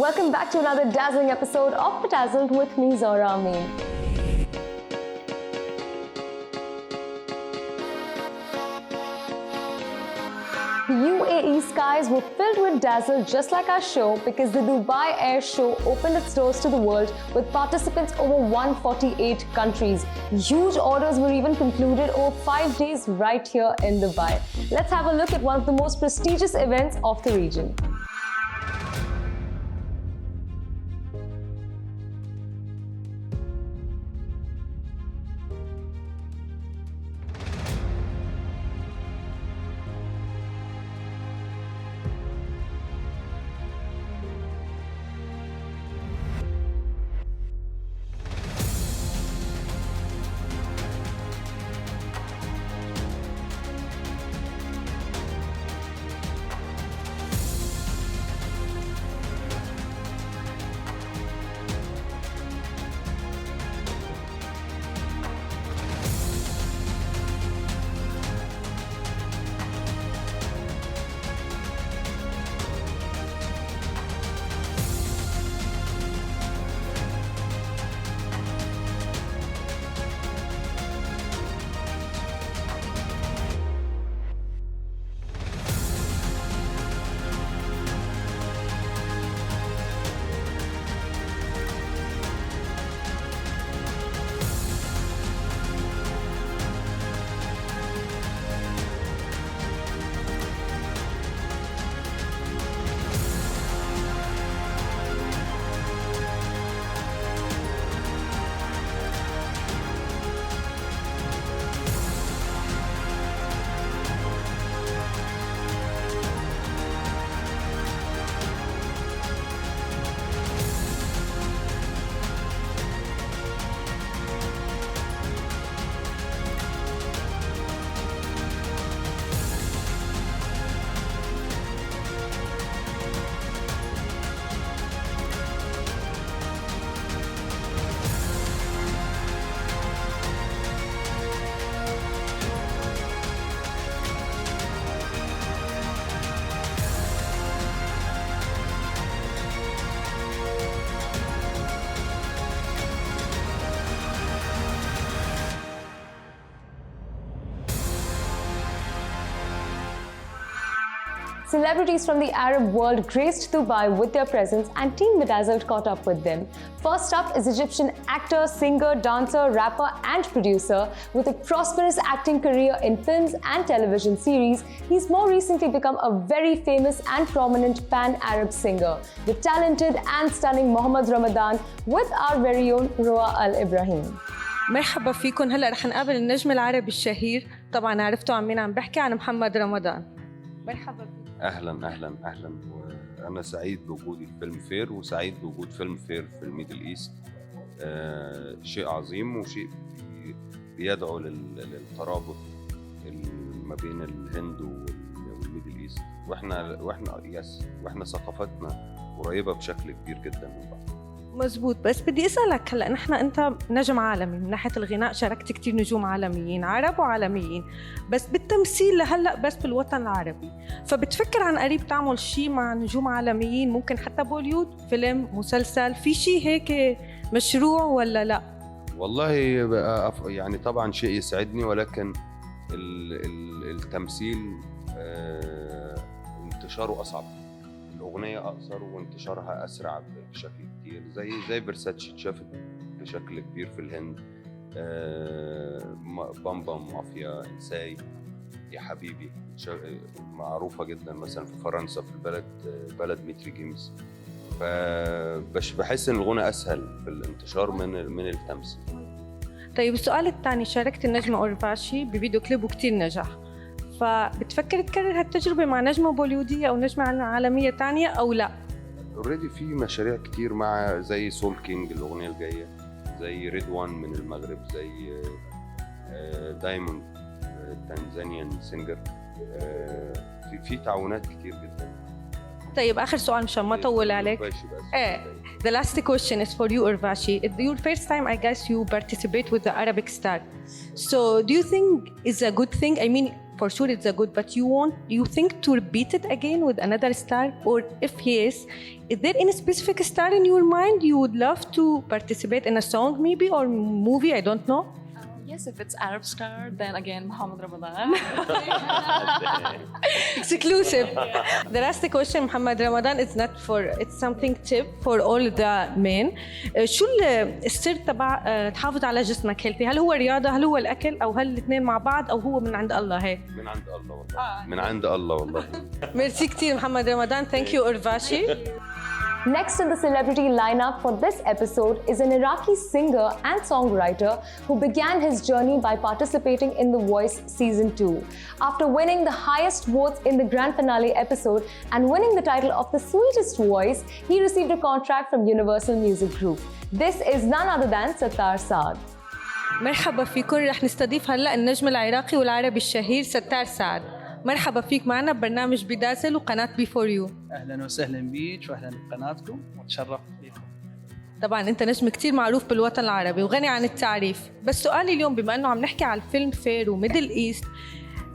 Welcome back to another dazzling episode of Bedazzled with me, Zora Amin. The UAE skies were filled with dazzle just like our show because the Dubai Air Show opened its doors to the world with participants over 148 countries. Huge orders were even concluded over 5 days right here in Dubai. Let's have a look at one of the most prestigious events of the region. Celebrities from the Arab world graced Dubai with their presence and Team Bedazzled caught up with them. First up is Egyptian actor, singer, dancer, rapper and producer with a prosperous acting career in films and television series. He's more recently become a very famous and prominent pan-Arab singer, the talented and stunning Mohamed Ramadan with our very own Roa Al Ibrahim. مرحبا فيكم. هلا رح نقابل النجم العربي الشهير، طبعا عرفتوا عن مين عم بحكي، عن محمد رمضان. مرحبا فيكم. اهلا اهلا اهلا، وانا سعيد بوجودي في فيلم فير وسعيد بوجود فيلم فير في الميدل ايست. شيء عظيم وشيء بيدعو للترابط ما بين الهند والميدل ايست، واحنا ثقافتنا قريبه بشكل كبير جدا من بعض. مزبوط، بس بدي اسالك هلا، انت نجم عالمي من ناحيه الغناء، شاركت كتير نجوم عالميين عرب وعالميين، بس بالتمثيل لهلا بس بالوطن العربي، فبتفكر عن قريب تعمل شيء مع نجوم عالميين، ممكن حتى بوليود، فيلم، مسلسل، في شيء هيك مشروع ولا لا؟ والله يعني طبعا شيء يسعدني، ولكن التمثيل انتشاره اصعب، الاغنيه اقصر وانتشارها اسرع بشكل كتير، زي فيرساتشي اتشافت بشكل كبير في الهند، بامبا مافيا انساي يا حبيبي معروفه جدا مثلا في فرنسا، في بلد ميتري جيمز، فبحس ان الغنى اسهل في الانتشار من التمثيل. طيب السؤال الثاني، شاركت النجمه اورفاشي بفيديو كليب وكتير نجح، فبتفكر تكرر هالتجربه مع نجمه بوليوديه او نجمه عالميه ثانيه او لا؟ اوريدي في مشاريع كتير مع زي سول كينج الاغنيه الجايه، زي ريد وان من المغرب، زي دايموند تنزانيان سينجر، في تعاونات كتير جدا. طيب آخر سؤال مشان ما أطول عليك. The last question is for you, Urvashi. It's your first time, I guess, you participate with the Arabic Star. So, do you think it's a good thing? I mean, for sure it's a good, but you think to repeat it again with another star? Or if yes, is there any specific star in your mind you would love to participate in a song maybe or movie? I don't know. Yes, if it's Arab star, then again, Muhammad Ramadan. Exclusive. The last question, Muhammad Ramadan, is not for, it's something tip for all the men. شو السر تبع تحافظ على جسمك هيلثي؟ هل هو الرياضة؟ هل هو الأكل؟ أو هل الاثنين مع بعض؟ أو هو من عند الله هيك؟ من عند الله والله. من عند الله والله. ميرسي كتير محمد رمضان. Thank you Urvashi. Next in the celebrity lineup for this episode is an Iraqi singer and songwriter who began his journey by participating in The Voice Season 2. After winning the highest votes in the grand finale episode and winning the title of the sweetest voice, he received a contract from Universal Music Group. This is none other than Sattar Saad. مرحبا فيكم. رح نستضيف هلا النجم العراقي والعربي الشهير ستار سعد. مرحبا فيك معنا ببرنامج بدازل وقناة B4U. اهلا وسهلا بيك واهلا بقناتكم وتشرفت فيكم. طبعا انت نجم كتير معروف بالوطن العربي وغني عن التعريف، بس سؤالي اليوم بما انه عم نحكي على الفيلم فير وميدل ايست،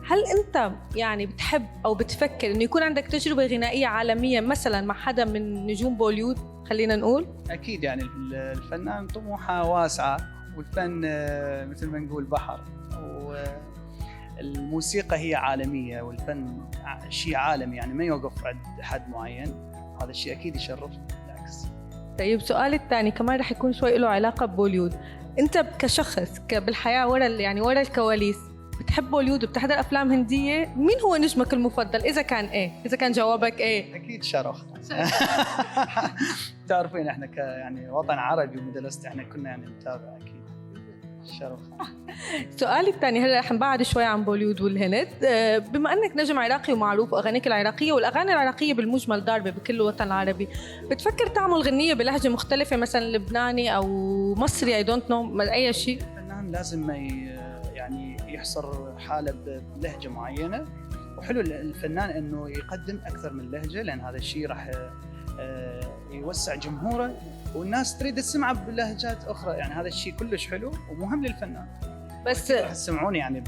هل انت يعني بتحب او بتفكر انه يكون عندك تجربة غنائية عالمية مثلا مع حدا من نجوم بوليوود خلينا نقول؟ اكيد يعني الفنان طموحه واسعة والفن مثل ما نقول بحر، والموسيقى هي عالمية والفن شيء عالمي يعني ما يوقف عند حد معين، هذا الشيء اكيد يشرفني بالعكس. طيب سؤالي الثاني كمان رح يكون شوي له علاقة ببوليوود، انت كشخص بالحياة ورا الكواليس بتحب بوليوود وبتحضر افلام هندية، مين هو نجمك المفضل؟ اذا كان جوابك ايه؟ اكيد شرف. تعرفين احنا يعني وطن عربي ومدلست احنا كنا يعني نتابع اكيد. شرف. سؤالي الثاني هلا رح نبعد شوي عن بوليوود والهند، بما انك نجم عراقي ومعروف واغانيك العراقيه والاغاني العراقيه بالمجمل ضاربه بكل الوطن العربي، بتفكر تعمل غنيه بلهجه مختلفه مثلا لبناني او مصري اي دونت نو اي شيء؟ الفنان لازم ما يعني يحصر حاله بلهجه معينه، وحلو الفنان انه يقدم اكثر من لهجه لان هذا الشيء راح يوسع جمهوره والناس تريد تسمعه بلهجات اخرى، يعني هذا الشيء كلش حلو ومهم للفنان. بس راح تسمعوني يعني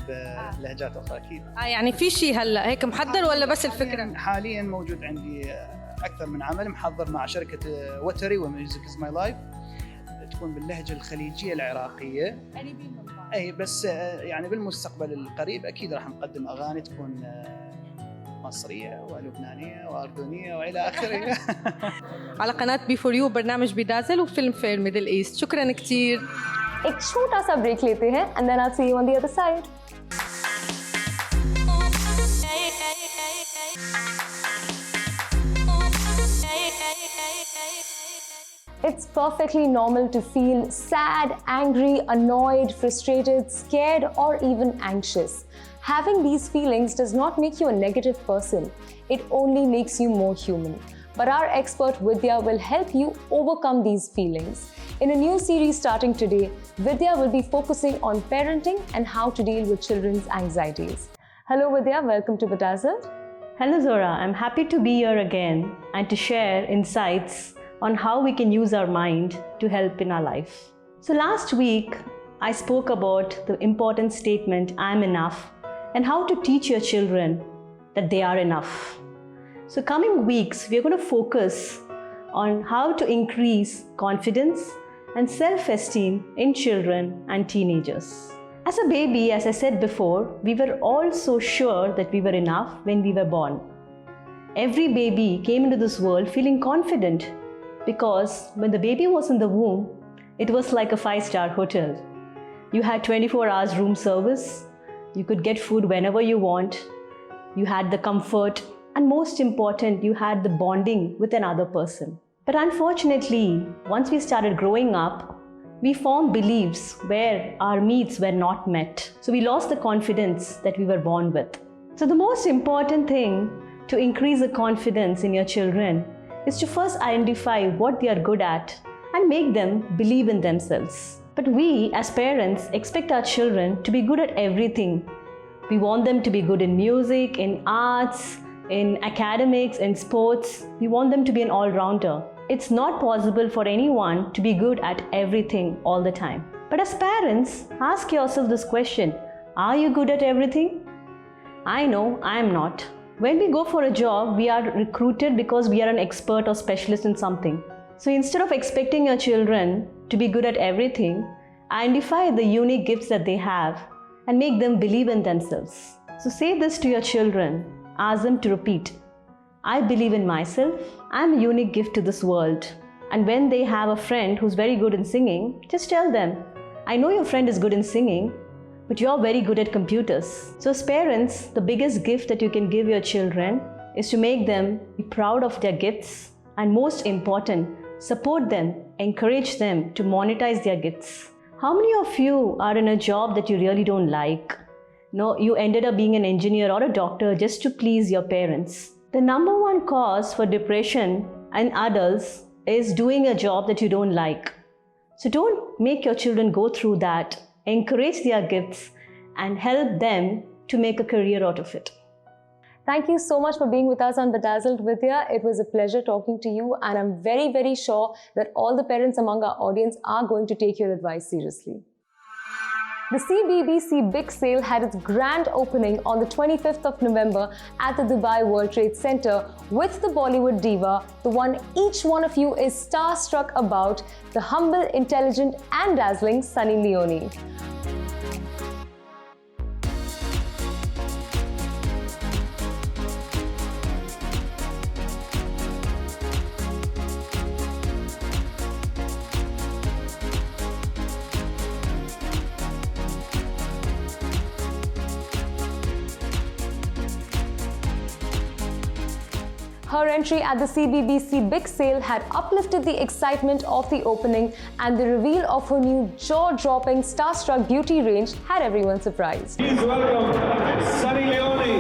بلهجات اخرى اكيد. يعني في شيء هلا هيك محضر ولا بس الفكره؟ حاليا موجود عندي اكثر من عمل محضر مع شركه وتري وميوزك از ماي لايف، تكون باللهجه الخليجيه العراقيه قريبين من بعض. اي بس يعني بالمستقبل القريب اكيد راح نقدم اغاني تكون مصرية ولبنانية وأردنية وإلى آخره. على قناة B4U برنامج بدازل وفيلم فير ميدل إيست. شكراً كتير. एक छोटा सा break लेते हैं and then I'll see you on the other side. It's perfectly normal to feel sad, angry, annoyed, frustrated, scared, or even anxious. Having these feelings does not make you a negative person. It only makes you more human. But our expert Vidya will help you overcome these feelings. In a new series starting today, Vidya will be focusing on parenting and how to deal with children's anxieties. Hello Vidya, welcome to Bedazzled. Hello Zora, I'm happy to be here again and to share insights on how we can use our mind to help in our life. So last week, I spoke about the important statement, I'm enough, and how to teach your children that they are enough. So coming weeks, we're going to focus on how to increase confidence and self-esteem in children and teenagers. As a baby, as I said before, we were all so sure that we were enough when we were born. Every baby came into this world feeling confident because when the baby was in the womb, it was like a 5-star hotel. You had 24 hours room service, you could get food whenever you want, you had the comfort, and most important, you had the bonding with another person. But unfortunately, once we started growing up, we formed beliefs where our needs were not met. So we lost the confidence that we were born with. So the most important thing to increase the confidence in your children is to first identify what they are good at and make them believe in themselves. But we as parents expect our children to be good at everything. We want them to be good in music, in arts, in academics, in sports. We want them to be an all-rounder. It's not possible for anyone to be good at everything all the time. But as parents, ask yourself this question, are you good at everything? I know I'm not. When we go for a job, we are recruited because we are an expert or specialist in something. So instead of expecting your children to be good at everything, identify the unique gifts that they have and make them believe in themselves. So say this to your children, ask them to repeat. I believe in myself, I'm a unique gift to this world. And when they have a friend who's very good in singing, just tell them, I know your friend is good in singing, but you're very good at computers. So as parents, the biggest gift that you can give your children is to make them be proud of their gifts and most important, support them, encourage them to monetize their gifts. How many of you are in a job that you really don't like? No, you ended up being an engineer or a doctor just to please your parents. The number one cause for depression in adults is doing a job that you don't like. So don't make your children go through that. Encourage their gifts and help them to make a career out of it. Thank you so much for being with us on Bedazzled, Vidya. It was a pleasure talking to you, and I'm very, very sure that all the parents among our audience are going to take your advice seriously. The CBBC Big Sale had its grand opening on the 25th of November at the Dubai World Trade Center with the Bollywood diva, the one each one of you is starstruck about, the humble, intelligent and dazzling Sunny Leone. Her entry at the CBBC Big Sale had uplifted the excitement of the opening, and the reveal of her new jaw-dropping Starstruck beauty range had everyone surprised. Please welcome Sunny Leone.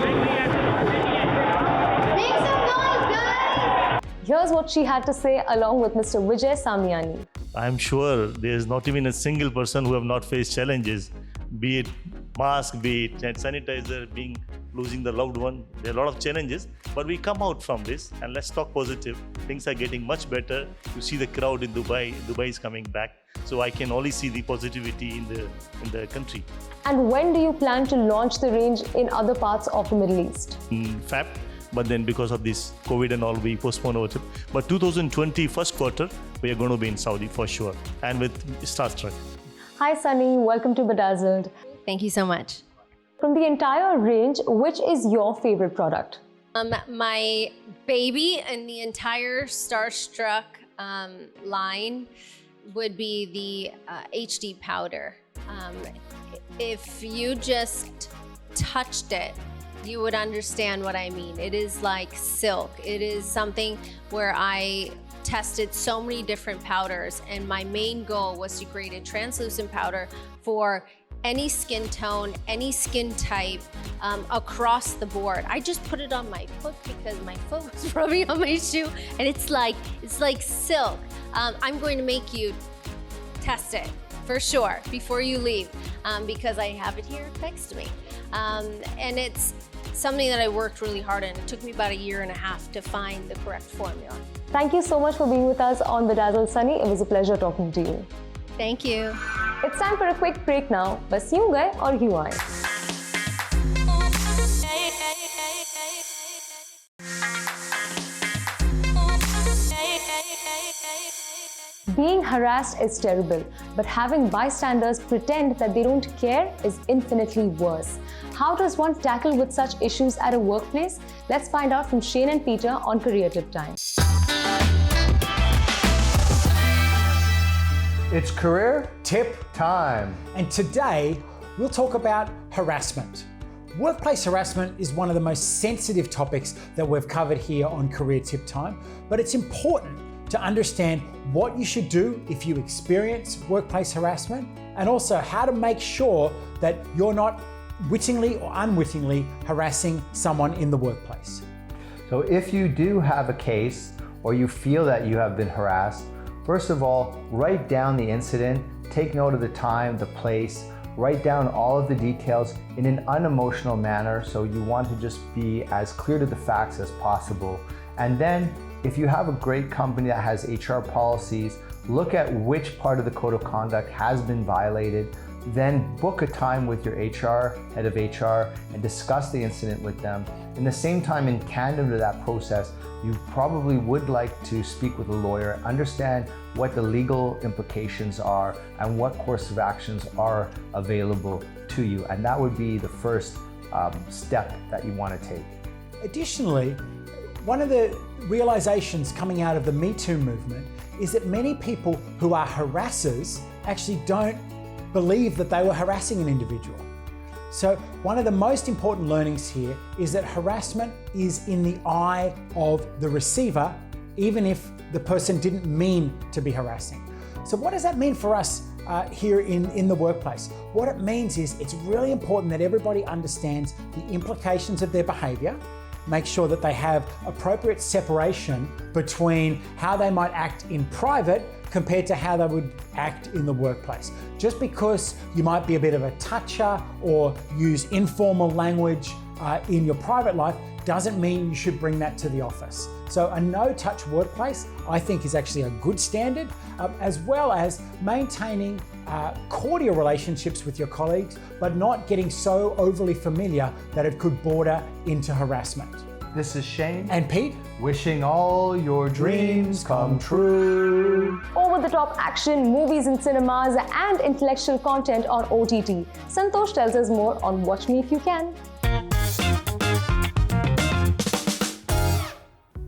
Make some noise, guys! Here's what she had to say along with Mr. Vijay Samyani. I'm sure there's not even a single person who have not faced challenges, be it mask, be it hand sanitizer, losing the loved one. There are a lot of challenges, but we come out from this and let's talk positive. Things are getting much better. You see the crowd in Dubai. Dubai is coming back. So I can only see the positivity in the country. And when do you plan to launch the range in other parts of the Middle East? Fab. But then because of this COVID and all, we postponed our trip. But 2020 first quarter, we are going to be in Saudi for sure, and with Starstruck. Hi Sunny, welcome to Bedazzled. Thank you so much. From the entire range, which is your favorite product? My baby and the entire Starstruck line would be the HD powder. If you just touched it, you would understand what I mean. It is like silk. It is something where I tested so many different powders, and my main goal was to create a translucent powder for any skin tone, any skin type, across the board. I just put it on my foot because my foot was rubbing on my shoe, and it's like silk. I'm going to make you test it for sure before you leave, because I have it here next to me. And it's something that I worked really hard on. It took me about 1.5 years to find the correct formula. Thank you so much for being with us on Bedazzled, Sunny. It was a pleasure talking to you. Thank you. It's time for a quick break now. बस यूं गए और यूं आए. Being harassed is terrible, but having bystanders pretend that they don't care is infinitely worse. How does one tackle with such issues at a workplace? Let's find out from Shane and Peter on Career Tip Time. It's Career Tip Time. And today, we'll talk about harassment. Workplace harassment is one of the most sensitive topics that we've covered here on Career Tip Time, but it's important to understand what you should do if you experience workplace harassment, and also how to make sure that you're not wittingly or unwittingly harassing someone in the workplace. So if you do have a case or you feel that you have been harassed, first of all, write down the incident, take note of the time, the place, write down all of the details in an unemotional manner, so you want to just be as clear to the facts as possible. And then if you have a great company that has HR policies, look at which part of the code of conduct has been violated. then book a time with your head of HR, and discuss the incident with them. In the same time, in tandem to that process, you probably would like to speak with a lawyer, understand what the legal implications are and what course of actions are available to you. And that would be the first step that you want to take. Additionally, one of the realizations coming out of the Me Too movement is that many people who are harassers actually don't believe that they were harassing an individual. So one of the most important learnings here is that harassment is in the eye of the receiver, even if the person didn't mean to be harassing. So what does that mean for us here in the workplace? What it means is it's really important that everybody understands the implications of their behavior, make sure that they have appropriate separation between how they might act in private compared to how they would act in the workplace. Just because you might be a bit of a toucher or use informal language in your private life doesn't mean you should bring that to the office. So a no-touch workplace, I think, is actually a good standard, as well as maintaining cordial relationships with your colleagues, but not getting so overly familiar that it could border into harassment. This is Shane and Pete, wishing all your dreams come true. Over-the-top action, movies in cinemas, and intellectual content on OTT. Santosh tells us more on Watch Me If You Can.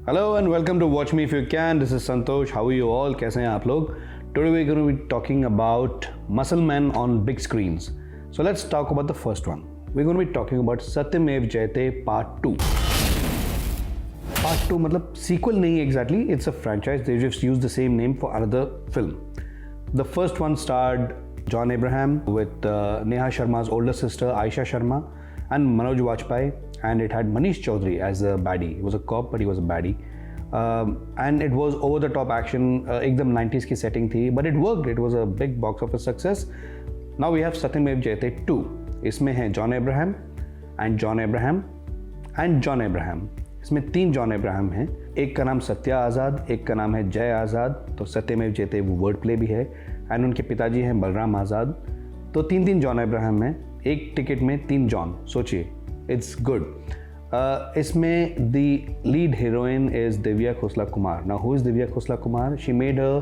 Hello and welcome to Watch Me If You Can. This is Santosh. How are you all? कैसे हैं आप लोग? Today we're going to be talking about muscle men on big screens. So let's talk about the first one. We're going to be talking about Satyamev Jayate Part 2. Part 2 मतलब sequel नहीं exactly. It's a franchise. They just used the same name for another film. The first one starred John Abraham with Neha Sharma's older sister Aisha Sharma and Manoj Vajpayee, and it had Manish Chaudhary as a baddie. He was a cop, but he was a baddie. And it was over-the-top action, एकदम 90s की setting थी, but it worked. It was a big box office success. Now we have Satyamev Jayate 2. इसमें है John Abraham and John Abraham and John Abraham. इसमें 3 John Abraham हैं. एक का नाम सत्या आज़ाद, एक का नाम है जय आज़ाद. तो सत्यमेव जयते वो वर्ड प्ले भी है. एंड उनके पिताजी हैं बलराम आज़ाद. तो 3 जॉन अब्राहम हैं. एक टिकट में 3 जॉन. सोचिए, इट्स गुड. इसमें the lead heroine is Divya Khosla Kumar. Now who is Divya Khosla Kumar? She made a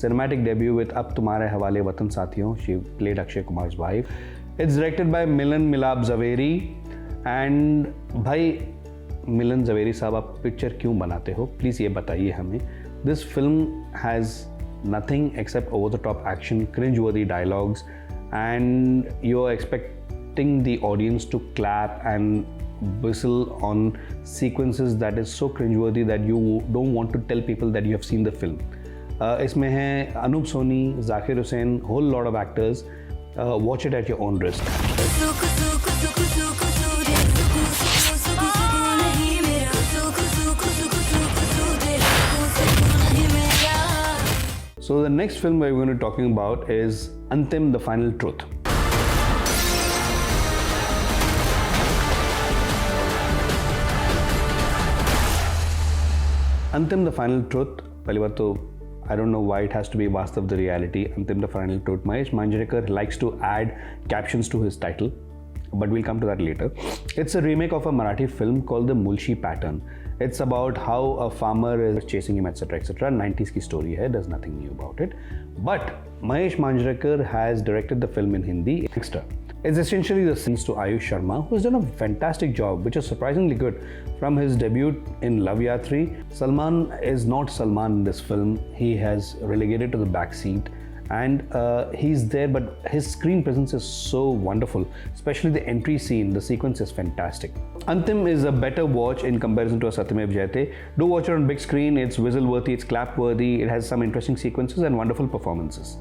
cinematic debut with Ab Tumhare Hawale Watan Saathiyo. She played Akshay Kumar's wife. It's directed by Milan Milap Zaveri. And भाई मिलन जवेरी साहब, आप पिक्चर क्यों बनाते हो? प्लीज़ ये बताइए हमें. This film has nothing except over the top action, cringe worthy dialogues, and you are expecting the audience to clap and whistle on sequences that is so cringe worthy that you don't want to tell people that you have seen the film. इसमें है Anoop Soni, Zakir Hussain, whole lot of actors. Watch it at your own risk. So the next film we're going to be talking about is Antim, the Final Truth. Antim, the Final Truth. पहली बात तो I don't know why it has to be Vastav the Reality. Antim, the Final Truth. Mahesh Manjrekar likes to add captions to his title, but we'll come to that later. It's a remake of a Marathi film called The Mulshi Pattern. It's about how a farmer is chasing him, etc., etc. 90s की story है. There's nothing new about it. But Mahesh Manjrekar has directed the film in Hindi extra. It's essentially the scenes to Ayush Sharma, who's done a fantastic job, which is surprisingly good. From his debut in Love Yatri, Salman is not Salman in this film. He has relegated to the back seat. And he's there, but his screen presence is so wonderful, especially the entry scene. The sequence is fantastic. Antim is a better watch in comparison to a Satyamev Jayate. Do watch it on big screen. It's whistle worthy, it's clap worthy, it has some interesting sequences and wonderful performances.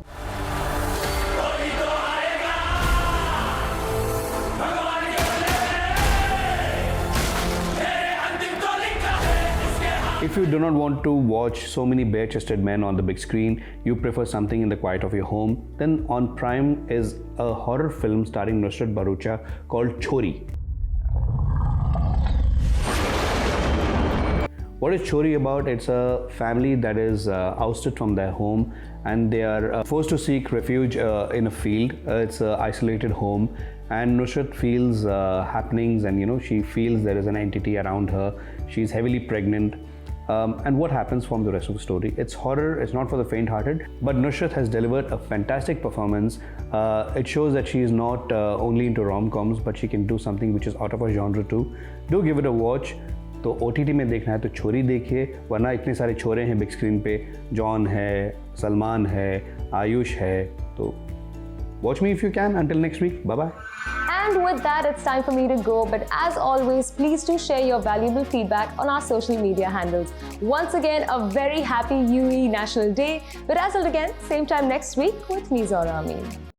If you do not want to watch so many bare-chested men on the big screen, you prefer something in the quiet of your home, then on Prime is a horror film starring Nusrat Bharucha called Chori. What is Chori about? It's a family that is ousted from their home and they are forced to seek refuge in a field. It's an isolated home, and Nusrat feels happenings, and she feels there is an entity around her. She's heavily pregnant. And what happens from the rest of the story? It's horror, it's not for the faint-hearted, but Nusrat has delivered a fantastic performance. It shows that she is not only into rom-coms, but she can do something which is out of her genre too. Do give it a watch. तो OTT में देखना है तो छोरी देखिए, वरना इतने सारे छोरे हैं बिग स्क्रीन पे, जॉन है, सलमान है, आयुष है, तो watch me if you can. Until next week, bye-bye. And with that, it's time for me to go. But as always, please do share your valuable feedback on our social media handles. Once again, a very happy UAE National Day. Bedazzled again, same time next week with me, Zora Amin.